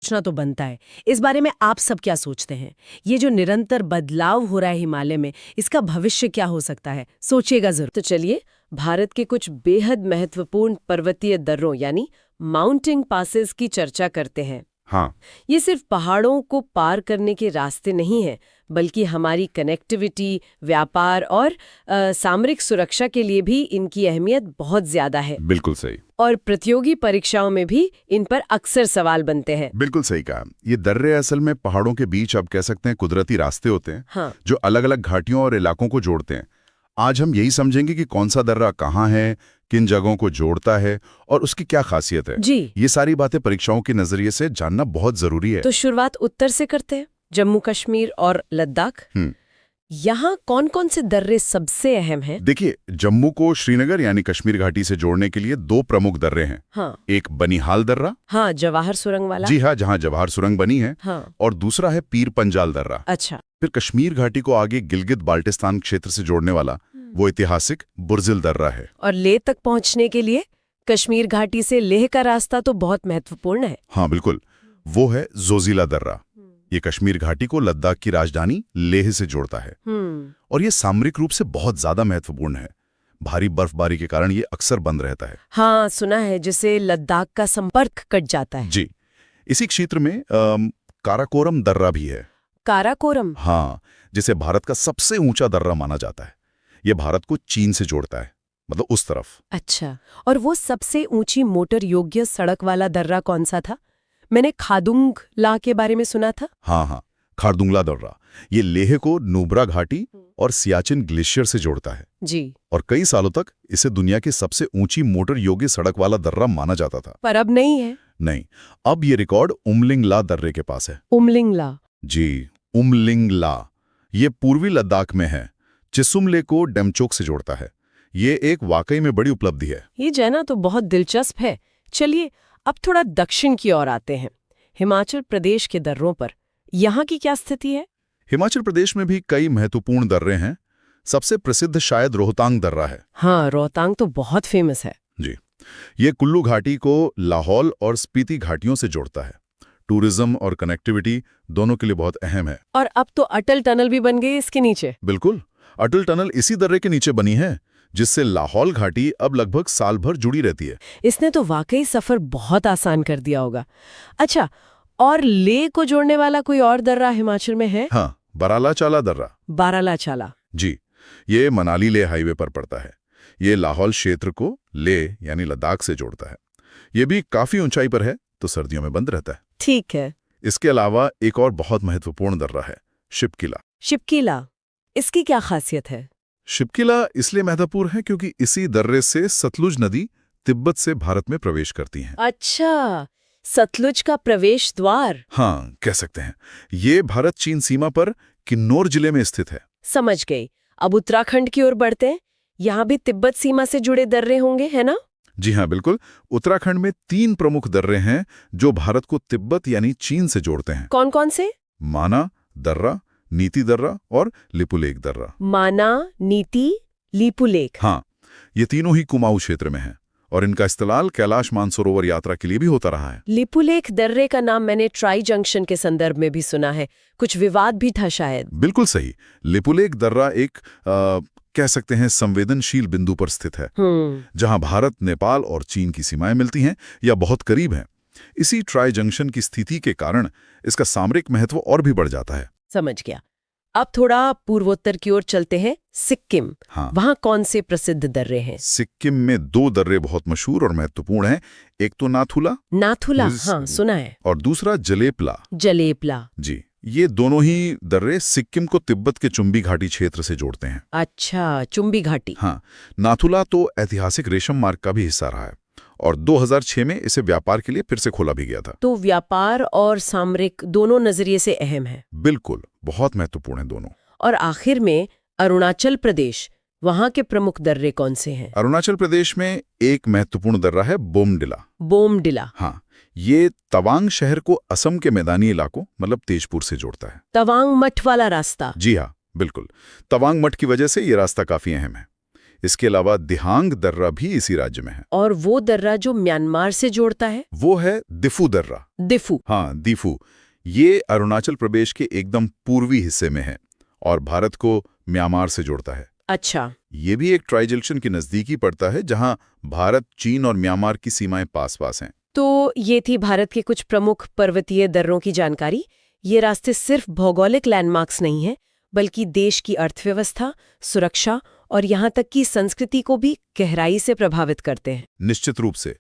सोचना तो बनता है। इस बारे में आप सब क्या सोचते हैं? ये जो निरंतर बदलाव हो रहा है हिमालय में, इसका भविष्य क्या हो सकता है? सोचिएगा जरूर। तो चलिए भारत के कुछ बेहद महत्वपूर्ण पर्वतीय दर्रों यानी माउंटेन पासेस की चर्चा करते हैं। हाँ, ये सिर्फ पहाड़ों को पार करने के रास्ते नहीं हैं, बल्कि हमारी कनेक्टिविटी, व्यापार और सामरिक सुरक्षा के लिए भी इनकी अहमियत बहुत ज्यादा है। बिल्कुल सही। और प्रतियोगी परीक्षाओं में भी इन पर अक्सर सवाल बनते हैं। बिल्कुल सही कहा। ये दर्रे असल में पहाड़ों के बीच आप कह सकते हैं कुदरती रास्ते होते हैं, हाँ। जो अलग अलग घाटियों और इलाकों को जोड़ते हैं। आज हम यही समझेंगे कि कौन सा दर्रा कहाँ है, किन जगहों को जोड़ता है और उसकी क्या खासियत है। जी। ये सारी बातें परीक्षाओं के नजरिए से जानना बहुत जरूरी है। तो शुरुआत उत्तर से करते हैं, जम्मू कश्मीर और लद्दाख। यहाँ कौन कौन से दर्रे सबसे अहम हैं? देखिए, जम्मू को श्रीनगर यानी कश्मीर घाटी से जोड़ने के लिए दो प्रमुख दर्रे हैं। हाँ। एक बनिहाल दर्रा, हाँ, जवाहर सुरंग वाला। जी हाँ, जहाँ जवाहर सुरंग बनी है। हाँ। और दूसरा है पीर पंजाल दर्रा। अच्छा। फिर कश्मीर घाटी को आगे गिलगित बाल्टिस्तान क्षेत्र से जोड़ने वाला वो ऐतिहासिक बुर्जिल दर्रा है। और लेह तक पहुंचने के लिए कश्मीर घाटी से लेह का रास्ता तो बहुत महत्वपूर्ण है। हाँ बिल्कुल, वो है जोजिला दर्रा। ये कश्मीर घाटी को लद्दाख की राजधानी लेह से जोड़ता है। और ये सामरिक रूप से बहुत ज्यादा महत्वपूर्ण है। भारी बर्फबारी के कारण ये अक्सर बंद रहता है। हाँ, सुना है, जिससे लद्दाख का संपर्क कट जाता है। जी। इसी क्षेत्र में काराकोरम दर्रा भी है। काराकोरम? हाँ, जिसे भारत का सबसे ऊंचा दर्रा माना जाता है। ये भारत को चीन से जोड़ता है, मतलब उस तरफ। अच्छा, और वो सबसे ऊंची मोटर योग्य सड़क वाला दर्रा कौन सा था? मैंने खारदुंगला के बारे में सुना था। हाँ, खारदुंगला दर्रा। ये लेह को नुब्रा घाटी और सियाचिन ग्लेशियर से जोड़ता है। जी। और कई सालों तक इसे दुनिया की सबसे ऊंची मोटर योग्य सड़क वाला दर्रा माना जाता था। पर अब नहीं है। नहीं, अब ये रिकॉर्ड उमलिंगला दर्रे के पास है। उमलिंगला? जी, उमलिंगला। ये पूर्वी लद्दाख में है। चिसुमले को डेमचोक से जोड़ता है। ये एक वाकई में बड़ी उपलब्धि है। ये जाना तो बहुत दिलचस्प है। चलिए अब थोड़ा दक्षिण की ओर आते हैं, हिमाचल प्रदेश के दर्रों पर। यहाँ की क्या स्थिति है? हिमाचल प्रदेश में भी कई महत्वपूर्ण दर्रे हैं। सबसे प्रसिद्ध शायद रोहतांग दर्रा है। हाँ, रोहतांग तो बहुत फेमस है। जी, ये कुल्लू घाटी को लाहौल और स्पीति घाटियों से जोड़ता है। टूरिज्म और कनेक्टिविटी दोनों के लिए बहुत अहम है। और अब तो अटल टनल भी बन गई इसके नीचे। बिल्कुल, अटल टनल इसी दर्रे के नीचे बनी है, जिससे लाहौल घाटी अब लगभग साल भर जुड़ी रहती है। इसने तो वाकई सफर बहुत आसान कर दिया होगा। अच्छा, और लेह को जोड़ने वाला कोई और दर्रा हिमाचल में है? हाँ, बारालाचाला दर्रा। बारालाचाला? जी, ये मनाली लेह हाईवे पर पड़ता है। ये लाहौल क्षेत्र को लेह यानी लद्दाख से जोड़ता है। ये भी काफी ऊंचाई पर है, तो सर्दियों में बंद रहता है। ठीक है। इसके अलावा एक और बहुत महत्वपूर्ण दर्रा है, शिपकिला। शिपकिला, इसकी क्या खासियत है? शिपकिला इसलिए महत्वपूर्ण है क्योंकि इसी दर्रे से सतलुज नदी तिब्बत से भारत में प्रवेश करती है। अच्छा, सतलुज का प्रवेश द्वार। हाँ, कह सकते हैं। ये भारत चीन सीमा पर किन्नौर जिले में स्थित है। समझ गई। अब उत्तराखंड की ओर बढ़ते हैं। यहाँ भी तिब्बत सीमा से जुड़े दर्रे होंगे, है ना? जी हाँ, बिल्कुल। उत्तराखंड में 3 प्रमुख दर्रे हैं जो भारत को तिब्बत यानी चीन से जोड़ते हैं। कौन कौन से? माना दर्रा, नीति दर्रा और लिपुलेख दर्रा। माना, नीति, लिपुलेख। हाँ, ये तीनों ही कुमाऊं क्षेत्र में हैं और इनका इस्तेमाल कैलाश मानसरोवर यात्रा के लिए भी होता रहा है। लिपुलेख दर्रे का नाम मैंने ट्राई जंक्शन के संदर्भ में भी सुना है। कुछ विवाद भी था शायद। बिल्कुल सही। लिपुलेख दर्रा एक कह सकते हैं संवेदनशील बिंदु पर स्थित है, जहां भारत, नेपाल और चीन की सीमाएं मिलती हैं या बहुत करीब हैं। इसी ट्राई जंक्शन की स्थिति के कारण इसका सामरिक महत्व और भी बढ़ जाता है। समझ गया। अब थोड़ा पूर्वोत्तर की ओर चलते हैं, सिक्किम। हाँ, वहाँ कौन से प्रसिद्ध दर्रे हैं? सिक्किम में 2 दर्रे बहुत मशहूर और महत्वपूर्ण हैं। एक तो नाथुला। नाथुला, हाँ सुना है। और दूसरा जलेपला। जलेपला। जी, ये दोनों ही दर्रे सिक्किम को तिब्बत के चुंबी घाटी क्षेत्र से जोड़ते हैं। अच्छा, चुंबी घाटी। हाँ, नाथुला तो ऐतिहासिक रेशम मार्ग का भी हिस्सा रहा है और 2006 में इसे व्यापार के लिए फिर से खोला भी गया था। तो व्यापार और सामरिक दोनों नजरिए से अहम है। बिल्कुल, बहुत महत्वपूर्ण है दोनों। और आखिर में अरुणाचल प्रदेश, वहाँ के प्रमुख दर्रे कौन से हैं? अरुणाचल प्रदेश में एक महत्वपूर्ण दर्रा है बोमडिला। बोमडिला। हाँ, ये तवांग शहर को असम के मैदानी इलाकों मतलब तेजपुर से जोड़ता है। तवांग मठ वाला रास्ता? जी हाँ, बिल्कुल। तवांग मठ की वजह से ये रास्ता काफी अहम है। इसके अलावा दिहांग दर्रा भी इसी राज्य में है। और वो दर्रा जो म्यांमार से जोड़ता है? वो है दिफू दर्रा। दिफू? हाँ, दिफू। ये अरुणाचल प्रदेश के एकदम पूर्वी हिस्से में है और भारत को म्यांमार से जोड़ता है। अच्छा। ये भी एक ट्राई जंक्शन के नजदीकी पड़ता है जहां भारत, चीन और म्यांमार की सीमाएं पास-पास हैं। तो ये थी भारत के कुछ प्रमुख पर्वतीय दर्रों की जानकारी। ये रास्ते सिर्फ भौगोलिक लैंडमार्क्स नहीं हैं, बल्कि देश की अर्थव्यवस्था, सुरक्षा और यहाँ तक कि संस्कृति को भी गहराई से प्रभावित करते हैं। निश्चित रूप से।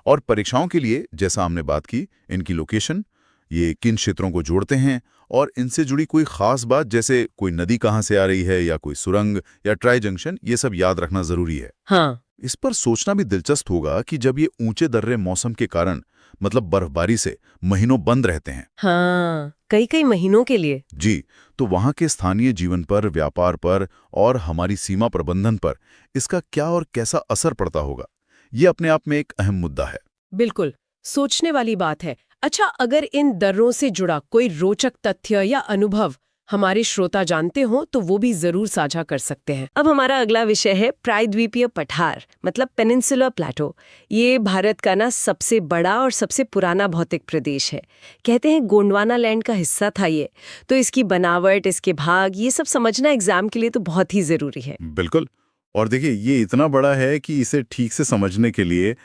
और परीक्षाओं के लिए, जैसा हमने बात की, इनकी लोकेशन, ये किन क्षेत्रों को जोड़ते हैं और इनसे जुड़ी कोई खास बात, जैसे कोई नदी कहाँ से आ रही है या कोई सुरंग या ट्राई जंक्शन, ये सब याद रखना जरूरी है। हाँ। इस पर सोचना भी दिलचस्प होगा कि जब ये ऊंचे दर्रे मौसम के कारण, मतलब बर्फबारी से, महीनों बंद रहते हैं। हाँ, कई महीनों के लिए। जी, तो वहां के स्थानीय जीवन पर, व्यापार पर और हमारी सीमा प्रबंधन पर इसका क्या और कैसा असर पड़ता होगा, ये अपने आप में एक अहम मुद्दा है। बिल्कुल, सोचने वाली बात है। अच्छा, अगर इन दर्रों से जुड़ा कोई रोचक तथ्य या अनुभव हमारे श्रोता जानते हो तो वो भी जरूर साझा कर सकते हैं। अब हमारा अगला विषय है प्रायद्वीपीय पठार, मतलब पेनिनसुलर प्लेटो। ये भारत का ना सबसे बड़ा और सबसे पुराना भौतिक प्रदेश है। कहते हैं गोंडवाना लैंड का हिस्सा था ये। तो इसकी बनावट, इसके भाग, ये सब समझना एग्जाम के लिए तो बहुत ही जरूरी है। बिल्कुल। और देखिए, ये इतना बड़ा है कि इसे ठीक से समझने के लिए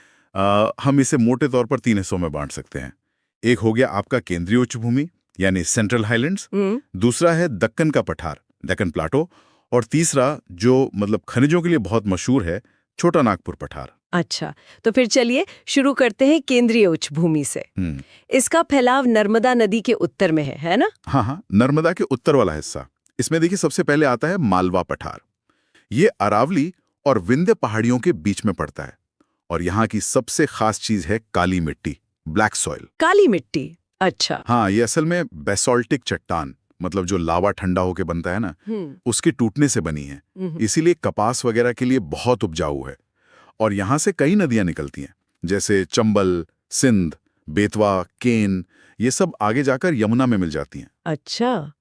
हम इसे मोटे तौर पर 3 हिस्सों में बांट सकते हैं। एक हो गया आपका केंद्रीय उच्च भूमि, यानी सेंट्रल हाईलैंड्स। दूसरा है दक्कन का पठार, डेक्कन प्लाटो। और तीसरा, जो मतलब खनिजों के लिए बहुत मशहूर है, छोटा नागपुर पठार। अच्छा, तो फिर चलिए शुरू करते हैं केंद्रीय उच्च भूमि से। इसका फैलाव नर्मदा नदी के उत्तर में है ना? हाँ, नर्मदा के उत्तर वाला हिस्सा। इसमें देखिए, सबसे पहले आता है मालवा पठार। ये अरावली और विंध्य पहाड़ियों के बीच में पड़ता है और यहाँ की सबसे खास चीज है काली मिट्टी, ब्लैक सॉइल। काली मिट्टी? अच्छा। हाँ, ये असल में बेसोल्टिक चट्टान, मतलब जो लावा ठंडा होके बनता है ना, उसके टूटने से बनी है। इसीलिए कपास वगैरह के लिए बहुत उपजाऊ है। और यहाँ से कई नदियां निकलती हैं, जैसे चंबल, सिंध, बेतवा, केन। ये सब आगे जाकर यमुना में मिल जाती हैं। अच्छा,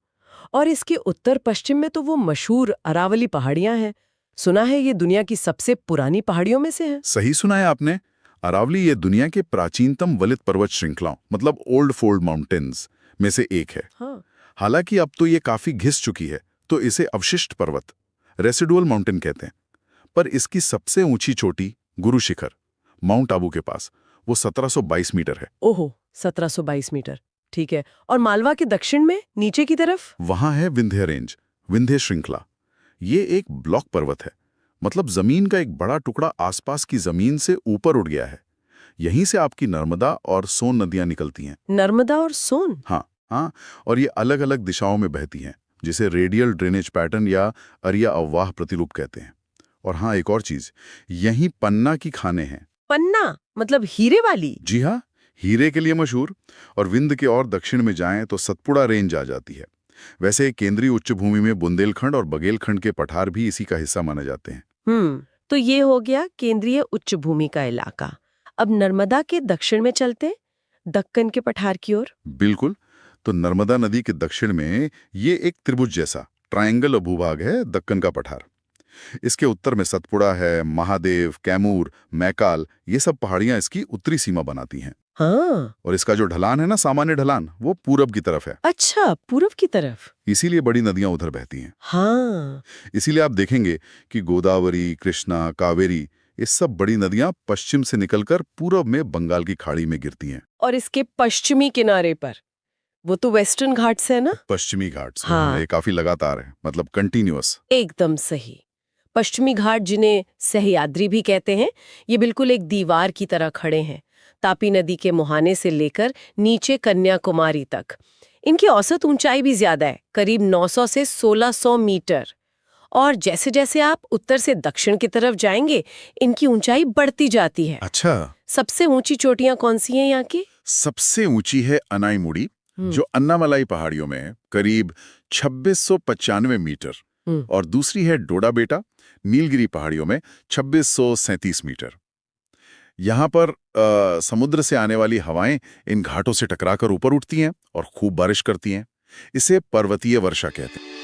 और इसके उत्तर पश्चिम में तो वो मशहूर अरावली पहाड़ियां हैं। सुना है ये दुनिया की सबसे पुरानी पहाड़ियों में से है। सही सुना है आपने। अरावली ये दुनिया के प्राचीनतम वलित पर्वत श्रृंखलाओं, मतलब ओल्ड फोल्ड माउंटेन्स में से एक है। हाँ। हालांकि अब तो ये काफी घिस चुकी है, तो इसे अवशिष्ट पर्वत, रेसिडुअल माउंटेन कहते हैं। पर इसकी सबसे ऊंची चोटी, गुरु शिखर, माउंट आबू के पास, वो 1722 मीटर है। ओहो, 1722 मीटर, ठीक है। और मालवा के दक्षिण में नीचे की तरफ? वहां है विंध्य रेंज, विंध्य श्रृंखला। ये एक ब्लॉक पर्वत है, मतलब जमीन का एक बड़ा टुकड़ा आसपास की जमीन से ऊपर उठ गया है। यहीं से आपकी नर्मदा और सोन नदियां निकलती हैं। नर्मदा और सोन? हाँ, और ये अलग अलग दिशाओं में बहती हैं, जिसे रेडियल ड्रेनेज पैटर्न या अरिया अववाह प्रतिरूप कहते हैं। और हाँ, एक और चीज, यहीं पन्ना की खानें हैं। पन्ना मतलब हीरे वाली? जी हाँ, हीरे के लिए मशहूर। और विंध्य के और दक्षिण में जाएं तो सतपुड़ा रेंज आ जाती है। वैसे केंद्रीय उच्च भूमि में बुंदेलखंड और बघेलखंड के पठार भी इसी का हिस्सा माने जाते हैं। तो ये हो गया केंद्रीय उच्च भूमि का इलाका। अब नर्मदा के दक्षिण में चलते, दक्कन के पठार की ओर। बिल्कुल। तो नर्मदा नदी के दक्षिण में ये एक त्रिभुज जैसा ट्रायंगल भूभाग है, दक्कन का पठार। इसके उत्तर में सतपुड़ा है, महादेव, कैमूर, मैकाल, ये सब पहाड़ियां इसकी उत्तरी सीमा बनाती हैं। हाँ। और इसका जो ढलान है ना, सामान्य ढलान, वो पूरब की तरफ है। अच्छा, पूरब की तरफ। इसीलिए बड़ी नदियां उधर बहती हैं। हाँ। इसीलिए आप देखेंगे कि गोदावरी, कृष्णा, कावेरी, ये सब बड़ी नदियां पश्चिम से निकलकर पूरब में बंगाल की खाड़ी में गिरती हैं। और इसके पश्चिमी किनारे पर वो तो वेस्टर्न घाट्स है ना? पश्चिमी घाट्स। हाँ। ये काफी लगातार है, मतलब कंटिन्यूअस। एकदम सही। पश्चिमी घाट, जिन्हें सह्याद्री भी कहते हैं, ये बिल्कुल एक दीवार की तरह खड़े हैं, तापी नदी के मुहाने से लेकर नीचे कन्याकुमारी तक। इनकी औसत ऊंचाई भी ज्यादा है, करीब 900 से 1600 मीटर। और जैसे जैसे आप उत्तर से दक्षिण की तरफ जाएंगे, इनकी ऊंचाई बढ़ती जाती है। अच्छा। सबसे ऊंची चोटियां कौन सी हैं यहाँ की? सबसे ऊंची है अनाईमुड़ी, जो अन्नामलाई पहाड़ियों में है, करीब 2695 मीटर। और दूसरी है डोडा बेटा, नीलगिरी पहाड़ियों में 2637 मीटर। यहाँ पर समुद्र से आने वाली हवाएं इन घाटों से टकराकर ऊपर उठती हैं और खूब बारिश करती हैं। इसे पर्वतीय वर्षा कहते हैं।